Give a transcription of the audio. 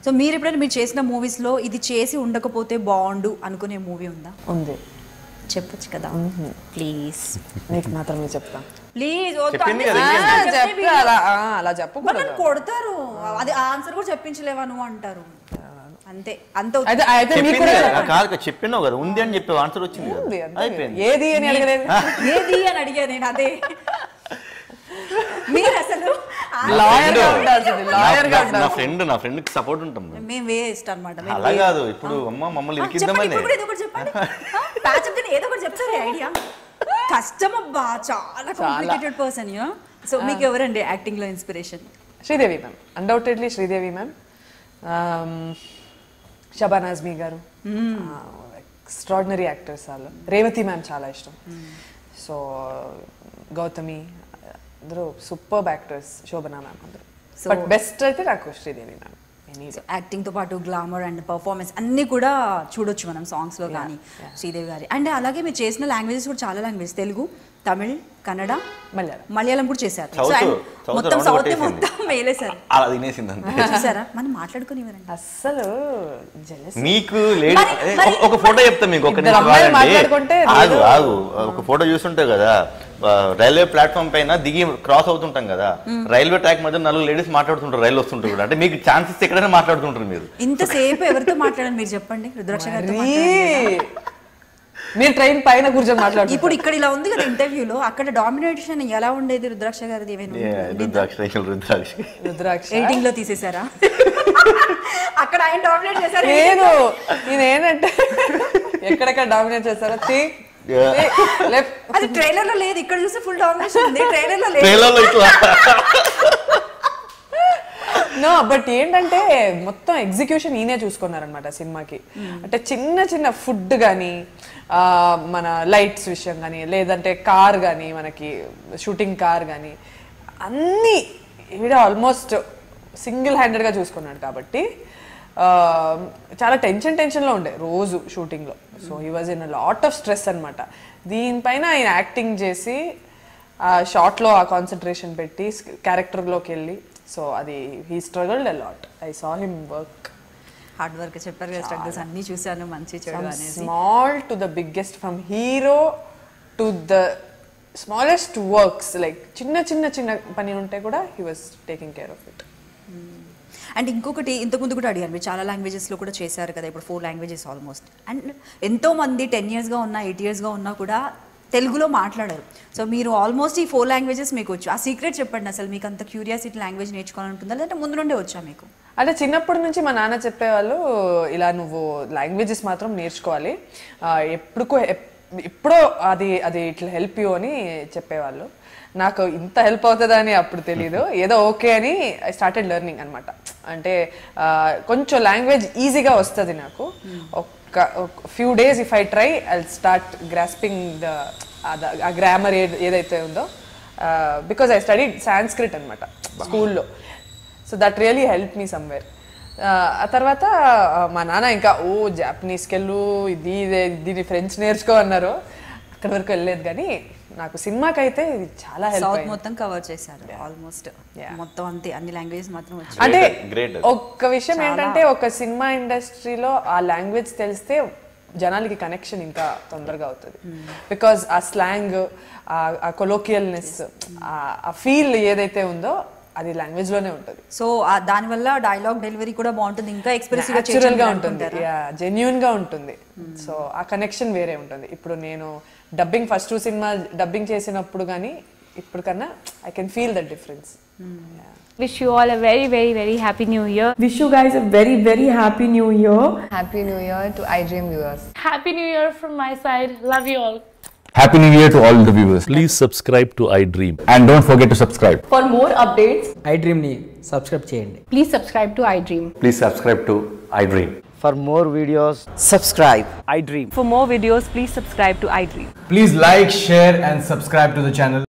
So మీరు ఎప్పుడైనా మీరు చేసిన మూవీస్లో ఇది చేసి ఉండకపోతే బాగుండు అనుకునే మూవీ ఉందా? ఉంది. చెప్పొచ్చు కదా ప్లీజ్. నీకు మాత్రమే చెప్తా ప్లీజ్. అలా చెప్పకూడదు, కొడతారు. అది ఆన్సర్ కూడా చెప్పించలేవా నువ్వు అంటారు. అంతే అంత చెప్పినావు కదా ఉంది అని చెప్పి ఆన్సర్ వచ్చింది. ఏది అని అడగలేదు, ఏది అని అడిగా నేను. అదే మీరు అసలు నా ఫ్రెండ్ కి సపోర్ట్ ఉంటాం మేము వేస్ట్ అన్నమాట. అలా కాదు, ఇప్పుడు అమ్మ మమ్మల్ని ఇరికిద్దామని ఏదో ఒకటి చెప్పండి. ఏదో ఒకటి చెప్తారు ఐడియా. కష్టం అబ్బా, చాలా కాంప్లికేటెడ్ పర్సన్. సో మీకు ఎవరండి యాక్టింగ్ లో inspiration? Sridevi ma'am, undoubtedly Sridevi ma'am. Shabana Azmi గారు ఎక్స్ట్రాడినరీ యాక్టర్స్ వాళ్ళు. రేవతి మ్యామ్ చాలా ఇష్టం. సో గౌతమి అందరూ సూపర్బ్ యాక్టర్స్. శోభనా మ్యామ్ అందరూ. బట్ బెస్ట్ అయితే నాకు శ్రీదేవి మ్యామ్. యాక్టింగ్ తో పాటు గ్లామర్ అండ్ పర్ఫార్మెన్స్ అన్ని కూడా చూడొచ్చు మనం సాంగ్స్ లో కానీ శ్రీదేవి గారి. అండ్ అలాగే మీరు చేసిన లాంగ్వేజెస్ కూడా చాలా లాంగ్వేజ్, తెలుగు, తమిళ్, కన్నడ, మలయాళం కూడా చేశారు. మొత్తం సౌత్ మొత్తం వేలేసారు. చూసారా మనం మాట్లాడుకుని అస్సలు మీకు ఒక ఫోటో చెప్తా మీకు. ఒక ఫోటో చూస్తుంటే కదా, రైల్వే ప్లాట్ఫామ్ పైన దిగి క్రాస్ అవుతుంటాం కదా, రైల్వే ట్రాక్ మధ్య 4 లేడీస్ మాట్లాడుతుంటారు రైలు వస్తుంటారు కూడా. అంటే మీకు ఛాన్సెస్ ఎక్కడైనా మాట్లాడుతుంటారు మీరు. ఇంతసేపు ఎవరితో మాట్లాడారు మీరు చెప్పండి? రుద్రాక్ష గారితో. మీరు ట్రైన్ పైన కూర్చొని మాట్లాడు. ఇప్పుడు ఇక్కడ ఇలా ఉంది కదా ఇంటర్వ్యూలో, అక్కడ డామినేషన్ ఎలా ఉండేది రుద్రాక్ష గారిది? రుద్రాక్ష ఎడిటింగ్ లో తీసేసారా? అక్కడ ఆయన డామినేట్ చేశారు. నేనేంటంటే ఎక్కడెక్కడ డామినేట్ చేశారో అది ట్రైలర్ లో లేదు, ఇక్కడ చూస్తే ఫుల్ డామినేషన్ ఉంది. ట్రైలర్ లో లేదు. నో, బట్ ఏంటంటే మొత్తం ఎగ్జిక్యూషన్ ఈయనే చూసుకున్నారనమాట సినిమాకి. అంటే చిన్న చిన్న ఫుడ్ కానీ, మన లైట్స్ విషయం కానీ, లేదంటే కార్ కానీ, మనకి షూటింగ్ కార్ కానీ అన్నీ ఈడ ఆల్మోస్ట్ సింగిల్ హ్యాండెడ్గా చూసుకున్నాడు. కాబట్టి చాలా టెన్షన్లో ఉండే రోజు షూటింగ్లో. So he was in a lot of stress అనమాట. దీనిపైన ఆయన యాక్టింగ్ చేసి ఆ షార్ట్లో ఆ కాన్సన్ట్రేషన్ పెట్టి క్యారెక్టర్లోకి వెళ్ళి, సో అది he struggled a lot. I saw him work. Hard work చెప్పారు కదా, స్ట్రగుల్స్ అన్ని చూసాను, మంచి చెడు అనేది. Small to the biggest, from hero to the smallest works, like చిన్న పని ఉంటే కూడా he was taking care of it. And ఇంకొకటి, ఇంతకుముందు కూడా అడిగాను, మీరు చాలా లాంగ్వేజెస్లో కూడా చేశారు కదా, ఇప్పుడు 4 లాంగ్వేజెస్ ఆల్మోస్ట్. అండ్ ఎంతోమంది 10 yearsగా ఉన్నా 8 yearsగా ఉన్నా కూడా తెలుగులో మాట్లాడారు. సో మీరు ఆల్మోస్ట్ ఈ 4 లాంగ్వేజెస్ మీకు వచ్చు. ఆ సీక్రెట్ చెప్పండి అసలు. మీకు అంత క్యూరియాసిటీ లాంగ్వేజ్ నేర్చుకోవాలనుకుంటుందా, లేదంటే ముందు నుండే వచ్చా మీకు? అంటే చిన్నప్పటి నుంచి మా నాన్న చెప్పేవాళ్ళు, ఇలా నువ్వు లాంగ్వేజెస్ మాత్రం నేర్చుకోవాలి, ఎప్పుడో అది ఇట్లా హెల్ప్ యూ అని చెప్పేవాళ్ళు. నాకు ఇంత హెల్ప్ అవుతుందా అని అప్పుడు తెలీదు. ఏదో ఓకే అని ఐ స్టార్టెడ్ లెర్నింగ్ అనమాట. అంటే కొంచెం లాంగ్వేజ్ ఈజీగా వస్తుంది నాకు. ఒక few days if I try I start grasping ఆ గ్రామర్ ఏదైతే ఉందో. బికాజ్ ఐ స్టడీడ్ సాంస్క్రిట్ అనమాట స్కూల్లో. So that really help me somewhere. ఆ తర్వాత మా నాన్న ఇంకా జాపనీస్కి వెళ్ళు, దీని ఫ్రెంచ్ నేర్చుకో అన్నారు. అక్కడి వరకు వెళ్ళలేదు, కానీ నాకు సినిమాకైతే ఇది చాలా హెల్ప్. సౌత్ మొత్తం కవర్ చేశారు ఆల్మోస్ట్, మొత్తం అంతే, అన్ని లాంగ్వేజెస్ మాత్రం వచ్చాయి. అంటే ఒక్క విషయం ఏంటంటే, ఒక సినిమా ఇండస్ట్రీలో ఆ లాంగ్వేజ్ తెలిస్తే జనాలకి కనెక్షన్ ఇంకా తొందరగా అవుతుంది. బికాజ్ ఆ స్లాంగ్, ఆ కొలోకియల్నెస్, ఆ ఫీల్ ఏదైతే ఉందో అది లాంగ్వేజ్ లోనే ఉంటుంది. సో దానివల్ల డైలాగ్ డెలివరీ కూడా బాగుంటుంది, ఇంకా ఎక్స్ప్రెసివ్ గా ఉంటుంది, జెన్యూన్ గా ఉంటుంది. సో ఆ కనెక్షన్ వేరే ఉంటుంది. ఇప్పుడు నేను డబ్బింగ్ ఫస్ట్ సినిమా డబ్బింగ్ చేసినప్పుడు కానీ ఇప్పుడు కన్నా I can feel the difference. Wish you all a very, very, very happy new year. Wish you guys a very, very happy new year. Happy new year to iDream viewers. Happy new year from my side. Love you all. Happy New Year to all the viewers. Please subscribe to iDream. And don't forget to subscribe. For more updates, iDream ni subscribe cheyandi. please subscribe to iDream. Please subscribe to iDream. For more videos, subscribe iDream. For more videos, please subscribe to iDream. Please like, share and subscribe to the channel.